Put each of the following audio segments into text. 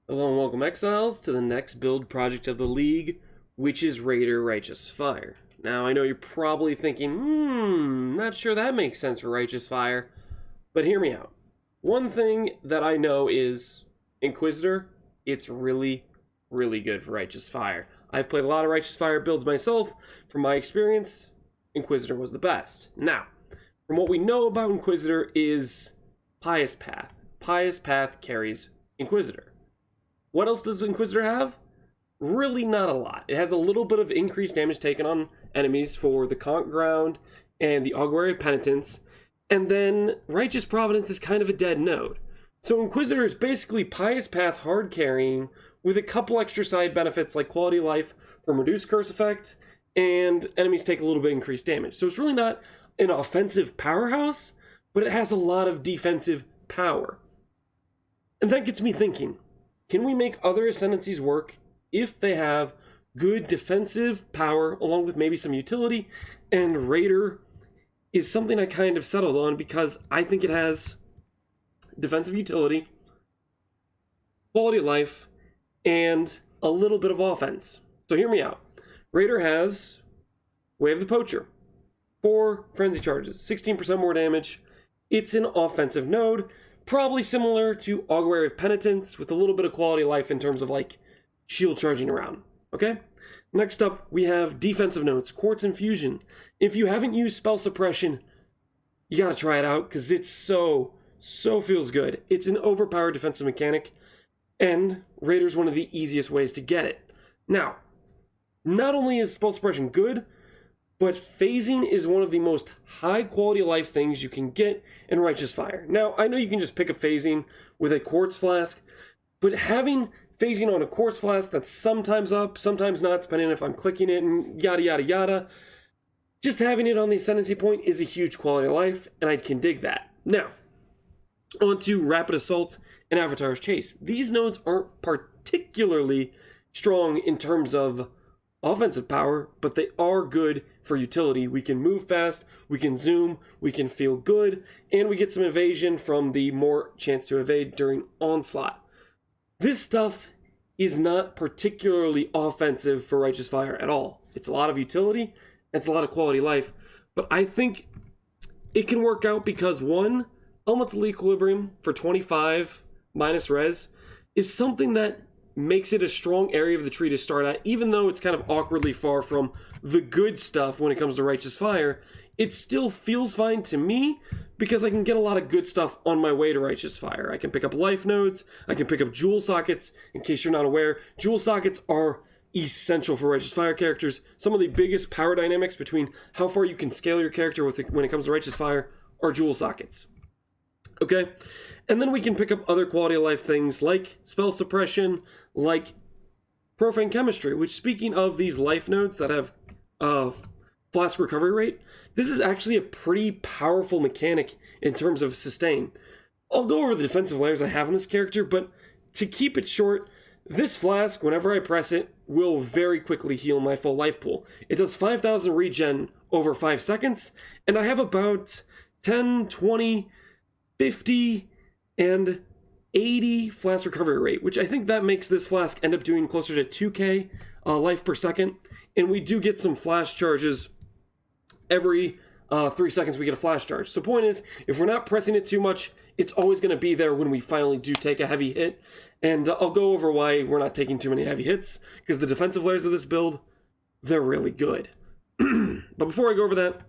Hello and welcome, Exiles, to the next build project of the League, which is Raider Righteous Fire. Now, I know you're probably thinking, not sure that makes sense for Righteous Fire, but hear me out. One thing that I know is Inquisitor, it's really, really good for Righteous Fire. I've played a lot of Righteous Fire builds myself. From my experience, Inquisitor was the best. Now, from what we know about Inquisitor is Pious Path. Pious Path carries Inquisitor. What else does Inquisitor have? Really not a lot. It has a little bit of increased damage taken on enemies for the Conch Ground and the Augury of Penitence, and then Righteous Providence is kind of a dead node. So Inquisitor is basically Pious Path hard carrying with a couple extra side benefits like quality of life from reduced curse effect, and enemies take a little bit increased damage. So it's really not an offensive powerhouse, but it has a lot of defensive power. And that gets me thinking, can we make other ascendancies work if they have good defensive power along with maybe some utility? And Raider is something I kind of settled on because I think it has defensive utility, quality of life, and a little bit of offense. So hear me out. Raider has Way of the Poacher, 4 frenzy charges, 16% more damage. It's an offensive node, probably similar to Augury of Penitence with a little bit of quality of life in terms of like shield charging around. Okay? Next up, we have defensive nodes, Quartz Infusion. If you haven't used Spell Suppression, you gotta try it out because it's so feels good. It's an overpowered defensive mechanic, and Raider's one of the easiest ways to get it. Now, not only is Spell Suppression good, but phasing is one of the most high quality of life things you can get in Righteous Fire. Now, I know you can just pick up phasing with a quartz flask, but having phasing on a quartz flask that's sometimes up, sometimes not, depending if I'm clicking it and yada yada yada, just having it on the ascendancy point is a huge quality of life, and I can dig that. Now, on to Rapid Assault and Avatar's Chase. These nodes aren't particularly strong in terms of offensive power, but they are good for utility. We can move fast, we can zoom, we can feel good, and we get some evasion from the more chance to evade during onslaught. This stuff is not particularly offensive for Righteous Fire at all. It's a lot of utility, it's a lot of quality life, but I think it can work out because one, Elemental Equilibrium for 25 minus res is something that makes it a strong area of the tree to start at, even though it's kind of awkwardly far from the good stuff when it comes to Righteous Fire. It still feels fine to me because I can get a lot of good stuff on my way to Righteous Fire. I can pick up life nodes, I can pick up jewel sockets. In case you're not aware, jewel sockets are essential for Righteous Fire characters. Some of the biggest power dynamics between how far you can scale your character with when it comes to Righteous Fire are jewel sockets. Okay? And then we can pick up other quality of life things like Spell Suppression, like Profane Chemistry, which, speaking of these life nodes that have flask recovery rate, this is actually a pretty powerful mechanic in terms of sustain. I'll go over the defensive layers I have on this character, but to keep it short, this flask, whenever I press it, will very quickly heal my full life pool. It does 5,000 regen over 5 seconds, and I have about 10, 20, 50, and 80 flask recovery rate, which I think that makes this flask end up doing closer to 2k life per second. And we do get some flash charges every 3 seconds. We get a flash charge. So point is, if we're not pressing it too much, it's always going to be there when we finally do take a heavy hit. And I'll go over why we're not taking too many heavy hits, because the defensive layers of this build, they're really good. But before I go over that,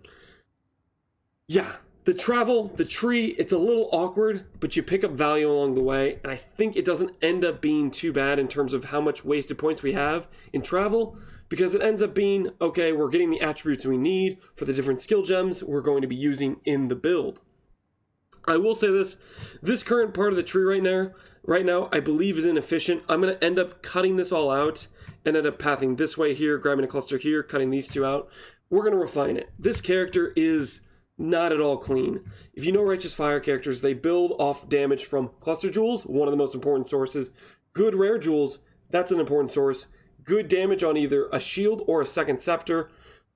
yeah, the travel, the tree, it's a little awkward, but you pick up value along the way, and I think it doesn't end up being too bad in terms of how much wasted points we have in travel, because it ends up being, okay, we're getting the attributes we need for the different skill gems we're going to be using in the build. I will say this current part of the tree right now, I believe is inefficient. I'm going to end up cutting this all out and end up pathing this way here, grabbing a cluster here, cutting these two out. We're going to refine it. This character is not at all clean. If you know Righteous Fire characters, they build off damage from cluster jewels, one of the most important sources. Good rare jewels, that's an important source. Good damage on either a shield or a second scepter,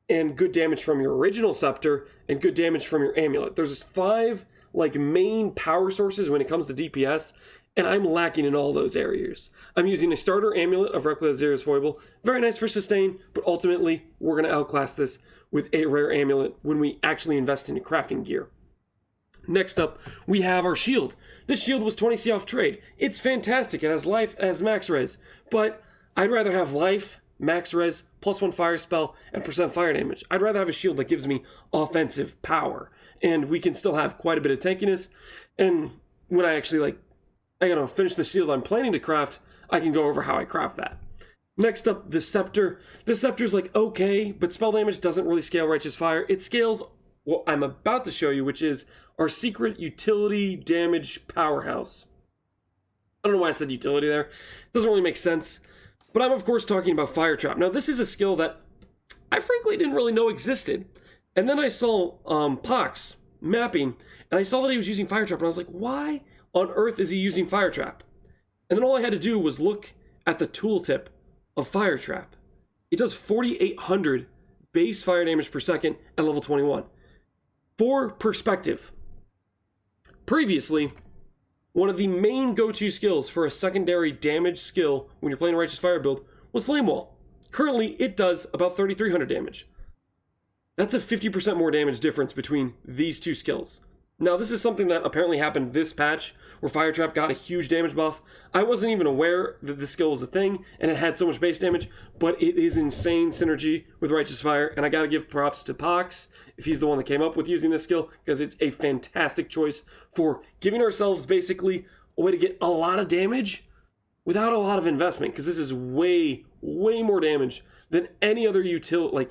and good damage from your original scepter, and good damage from your amulet. There's 5 like main power sources when it comes to DPS, and I'm lacking in all those areas. I'm using a starter amulet of Replica Zera's Foible, very nice for sustain, but ultimately we're going to outclass this with a rare amulet when we actually invest in crafting gear. Next up, we have our shield. This shield was 20C off trade. It's fantastic. It has life, it has max res, but I'd rather have life, max res, +1 fire spell, and % fire damage. I'd rather have a shield that gives me offensive power, and we can still have quite a bit of tankiness. And when I actually finish the shield I'm planning to craft, I can go over how I craft that. Next up, the Scepter. The Scepter's okay, but spell damage doesn't really scale Righteous Fire. It scales what I'm about to show you, which is our secret utility damage powerhouse. I don't know why I said utility there. It doesn't really make sense. But I'm, of course, talking about Fire Trap. Now, this is a skill that I frankly didn't really know existed. And then I saw Pox mapping, and I saw that he was using Fire Trap, and I was like, why on earth is he using Fire Trap? And then all I had to do was look at the tooltip of Fire Trap. It does 4,800 base fire damage per second at level 21. For perspective, previously, one of the main go-to skills for a secondary damage skill when you're playing a Righteous Fire build was Flame Wall. Currently, it does about 3,300 damage. That's a 50% more damage difference between these two skills. Now, this is something that apparently happened this patch, where Fire Trap got a huge damage buff. I wasn't even aware that this skill was a thing, and it had so much base damage, but it is insane synergy with Righteous Fire, and I gotta give props to Pox, if he's the one that came up with using this skill, because it's a fantastic choice for giving ourselves basically a way to get a lot of damage without a lot of investment, because this is way, way more damage than any other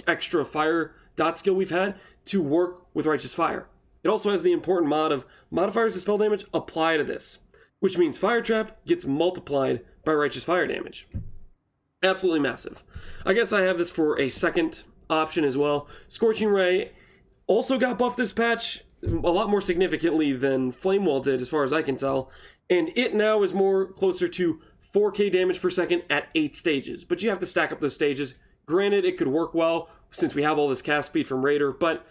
extra fire dot skill we've had to work with Righteous Fire. It also has the important mod of modifiers to spell damage apply to this, which means Fire Trap gets multiplied by Righteous Fire damage. Absolutely massive. I guess I have this for a second option as well. Scorching Ray also got buffed this patch a lot more significantly than Flame Wall did, as far as I can tell, and it now is more closer to 4k damage per second at 8 stages, but you have to stack up those stages. Granted, it could work well since we have all this cast speed from Raider, but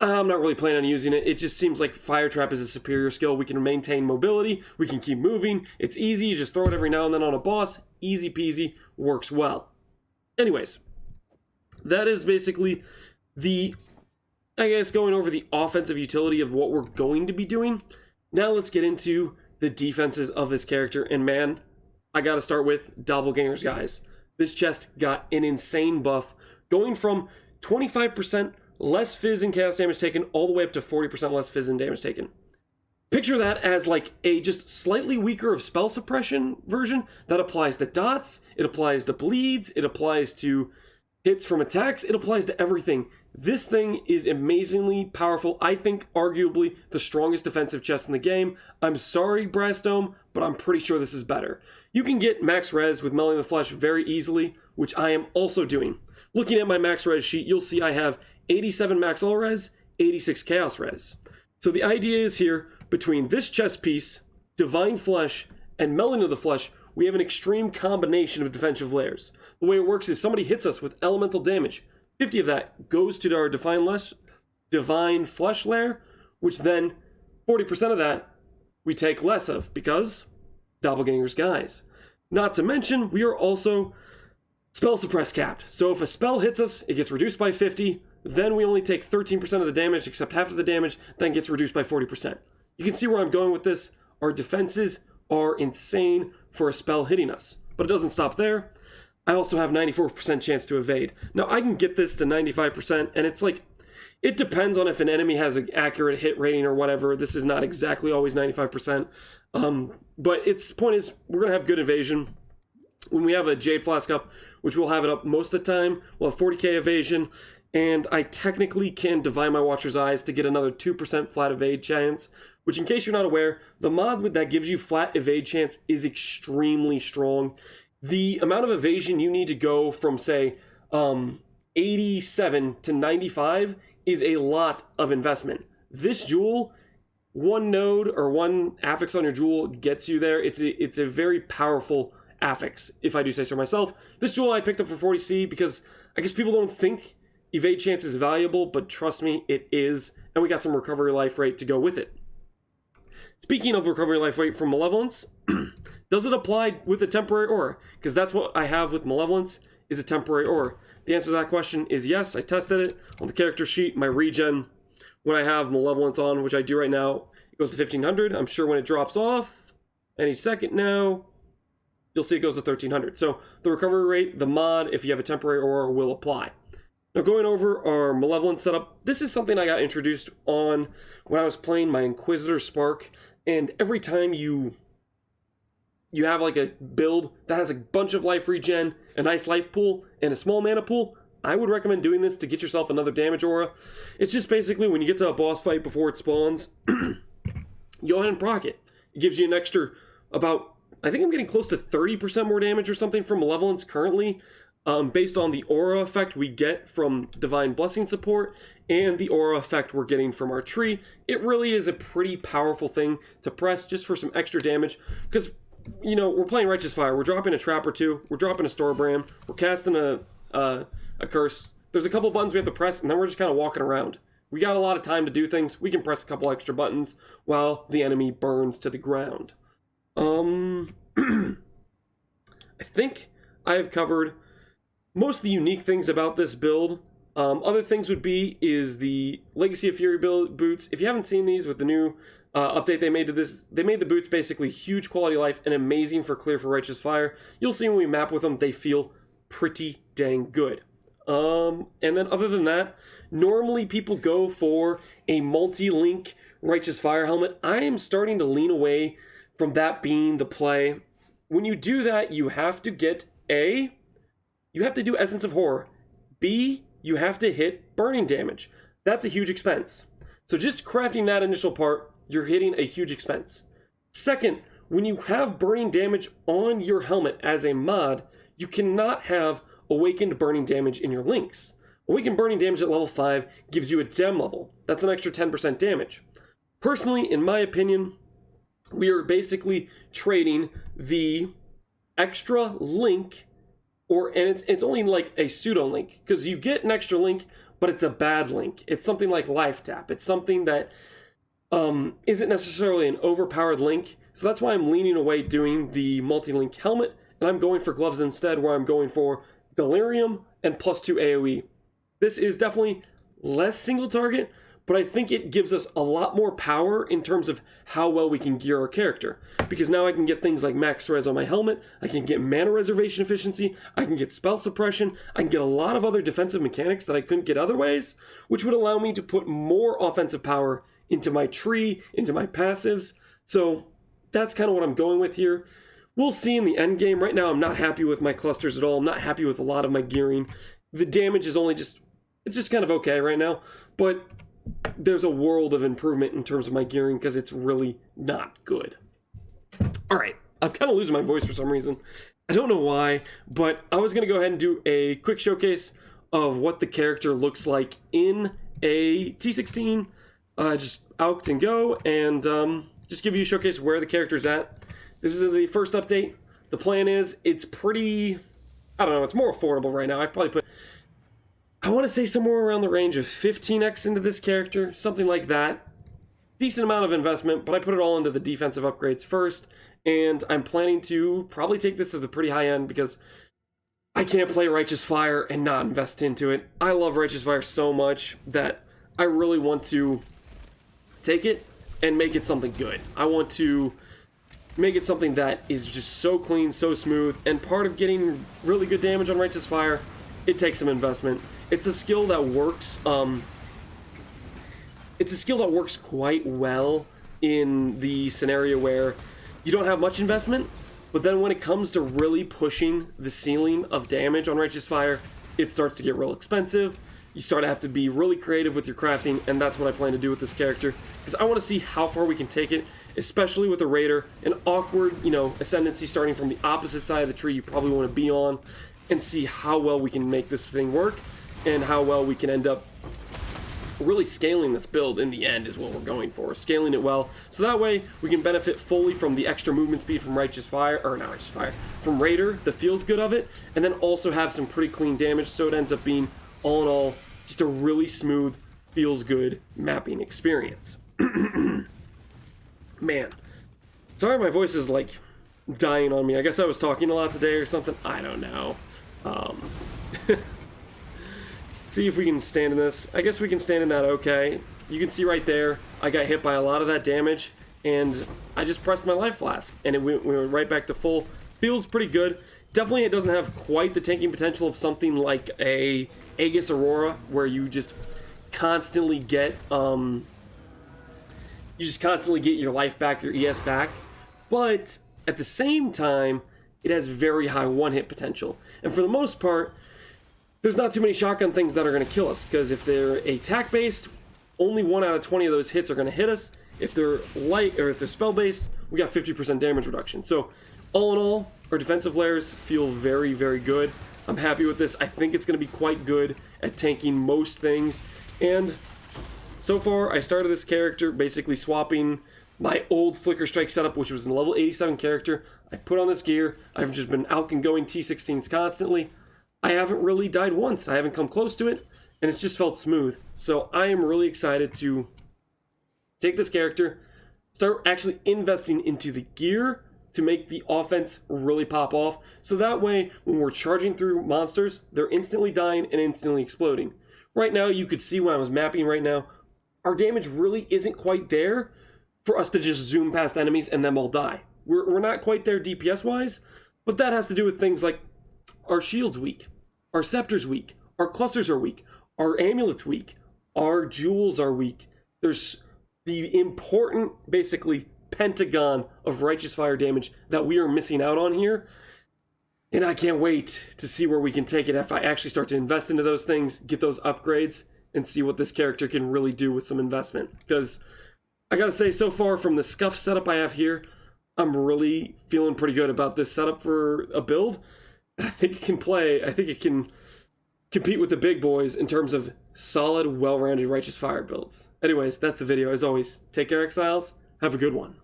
I'm not really planning on using it. It just seems like Fire Trap is a superior skill. We can maintain mobility. We can keep moving. It's easy. You just throw it every now and then on a boss. Easy peasy. Works well. Anyways, that is basically going over the offensive utility of what we're going to be doing. Now let's get into the defenses of this character. And man, I got to start with Doppelganger's Guise. This chest got an insane buff, going from 25% less fizz and chaos damage taken all the way up to 40% less fizz and damage taken. Picture that as a just slightly weaker of spell suppression version that applies to dots, it applies to bleeds, it applies to hits from attacks, it applies to everything. This thing is amazingly powerful. I think arguably the strongest defensive chest in the game. I'm sorry, Brass Dome, but I'm pretty sure this is better. You can get max res with Melting the Flesh very easily, which I am also doing. Looking at my max res sheet, you'll see I have 87 max all res, 86 chaos res. So the idea is here, between this chest piece, Divine Flesh, and Melting of the Flesh, we have an extreme combination of defensive layers. The way it works is somebody hits us with elemental damage. 50 of that goes to our Divine Flesh layer, which then 40% of that we take less of, because Doppelganger's Guise. Not to mention, we are also spell suppress capped. So if a spell hits us, it gets reduced by 50, then we only take 13% of the damage, except half of the damage then gets reduced by 40%. You can see where I'm going with this. Our defenses are insane for a spell hitting us. But it doesn't stop there. I also have 94% chance to evade. Now I can get this to 95%, and it's it depends on if an enemy has an accurate hit rating or whatever. This is not exactly always 95%. But its point is, we're going to have good evasion. When we have a Jade Flask up, which we'll have it up most of the time, we'll have 40k evasion, and I technically can Divine My Watcher's Eyes to get another 2% flat evade chance, which, in case you're not aware, the mod that gives you flat evade chance is extremely strong. The amount of evasion you need to go from, say, 87 to 95 is a lot of investment. This jewel, one node or one affix on your jewel gets you there. It's a very powerful affix, if I do say so myself. This jewel I picked up for 40C because I guess people don't think evade chance is valuable, but trust me, it is, and we got some recovery life rate to go with it. Speaking of recovery life rate from Malevolence, does it apply with a temporary aura? Because that's what I have with Malevolence, is a temporary aura. The answer to that question is yes. I tested it on the character sheet. My regen, when I have Malevolence on, which I do right now, it goes to 1500. I'm sure when it drops off any second now, you'll see it goes to 1300. So the recovery rate, the mod, if you have a temporary aura, will apply. Now going over our Malevolence setup, this is something I got introduced on when I was playing my Inquisitor Spark, and every time you have like a build that has a bunch of life regen, a nice life pool, and a small mana pool, I would recommend doing this to get yourself another damage aura. It's just basically when you get to a boss fight before it spawns, you go ahead and proc it. It gives you an extra about, I think I'm getting close to 30% more damage or something from Malevolence currently, based on the aura effect we get from Divine Blessing support and the aura effect we're getting from our tree. It really is a pretty powerful thing to press just for some extra damage, because, you know, we're playing Righteous Fire. We're dropping a trap or two. We're dropping a Storebrand. We're casting a curse. There's a couple buttons we have to press, and then we're just kind of walking around. We got a lot of time to do things. We can press a couple extra buttons while the enemy burns to the ground. I think I have covered most of the unique things about this build. Other things would be is the Legacy of Fury boots. If you haven't seen these with the new update they made to this, they made the boots basically huge quality of life and amazing for clear for Righteous Fire. You'll see when we map with them, they feel pretty dang good. And then other than that, normally people go for a multi-link Righteous Fire helmet. I am starting to lean away from that being the play. When you do that, you have to get A, you have to do Essence of Horror. B, you have to hit burning damage. That's a huge expense. So just crafting that initial part, you're hitting a huge expense. Second, when you have burning damage on your helmet as a mod, you cannot have awakened burning damage in your links. Awakened burning damage at level 5 gives you a gem level. That's an extra 10% damage. Personally, in my opinion, we are basically trading the extra link, and it's only like a pseudo link, because you get an extra link, but it's a bad link. It's something like Life Tap. It's something that isn't necessarily an overpowered link. So that's why I'm leaning away doing the multi-link helmet, and I'm going for gloves instead, where I'm going for Delirium and +2 AoE. This is definitely less single target, but I think it gives us a lot more power in terms of how well we can gear our character. Because now I can get things like max res on my helmet, I can get mana reservation efficiency, I can get spell suppression, I can get a lot of other defensive mechanics that I couldn't get otherwise, which would allow me to put more offensive power into my tree, into my passives. So that's kind of what I'm going with here. We'll see in the end game. Right now I'm not happy with my clusters at all. I'm not happy with a lot of my gearing. The damage is only just, it's just kind of okay right now, but there's a world of improvement in terms of my gearing because it's really not good. All right, I'm kind of losing my voice for some reason. I don't know why, but I was going to go ahead and do a quick showcase of what the character looks like in a T16, just out and go, and just give you a showcase where the character's at. This is the first update. The plan is, it's pretty, I don't know, it's more affordable right now. I've probably put, I want to say somewhere around the range of 15x into this character, something like that. Decent amount of investment, but I put it all into the defensive upgrades first, and I'm planning to probably take this to the pretty high end because I can't play Righteous Fire and not invest into it. I love Righteous Fire so much that I really want to take it and make it something good. I want to make it something that is just so clean, so smooth, and part of getting really good damage on Righteous Fire, it takes some investment. It's a skill that works, quite well in the scenario where you don't have much investment, but then when it comes to really pushing the ceiling of damage on Righteous Fire, it starts to get real expensive. You start to have to be really creative with your crafting, and that's what I plan to do with this character, because I want to see how far we can take it, especially with a Raider, an awkward, ascendancy starting from the opposite side of the tree you probably want to be on, and see how well we can make this thing work, and how well we can end up really scaling this build in the end is what we're going for. Scaling it well, so that way we can benefit fully from the extra movement speed from from Raider, the feels good of it, and then also have some pretty clean damage, so it ends up being, all in all, just a really smooth, feels good mapping experience. Man, sorry my voice is like dying on me. I guess I was talking a lot today or something. I don't know. See if we can stand in this. I guess we can stand in that okay. You can see right there, I got hit by a lot of that damage, and I just pressed my life flask, and we went right back to full. Feels pretty good. Definitely it doesn't have quite the tanking potential of something like a Aegis Aurora, where you just constantly get your life back, your ES back. But at the same time, it has very high one-hit potential. And for the most part, there's not too many shotgun things that are going to kill us, because if they're attack-based, only 1 out of 20 of those hits are going to hit us. If they're light, or if they're spell-based, we got 50% damage reduction. So, all in all, our defensive layers feel very, very good. I'm happy with this. I think it's going to be quite good at tanking most things. And so far, I started this character basically swapping my old Flicker Strike setup, which was a level 87 character. I put on this gear. I've just been out and going T16s constantly. I haven't really died once. I haven't come close to it, and it's just felt smooth. So I am really excited to take this character, start actually investing into the gear to make the offense really pop off. So that way, when we're charging through monsters, they're instantly dying and instantly exploding. Right now, you could see when I was mapping right now, our damage really isn't quite there for us to just zoom past enemies and them all die. We're not quite there DPS-wise, but that has to do with things like our shield's weak, our scepter's weak, our clusters are weak, our amulet's weak, our jewels are weak. There's the important, basically, pentagon of righteous fire damage that we are missing out on here. And I can't wait to see where we can take it if I actually start to invest into those things, get those upgrades, and see what this character can really do with some investment. Because I gotta say, so far from the scuff setup I have here, I'm really feeling pretty good about this setup for a build. I think it can play, I think it can compete with the big boys in terms of solid, well-rounded Righteous Fire builds. Anyways, that's the video. As always, take care, Exiles. Have a good one.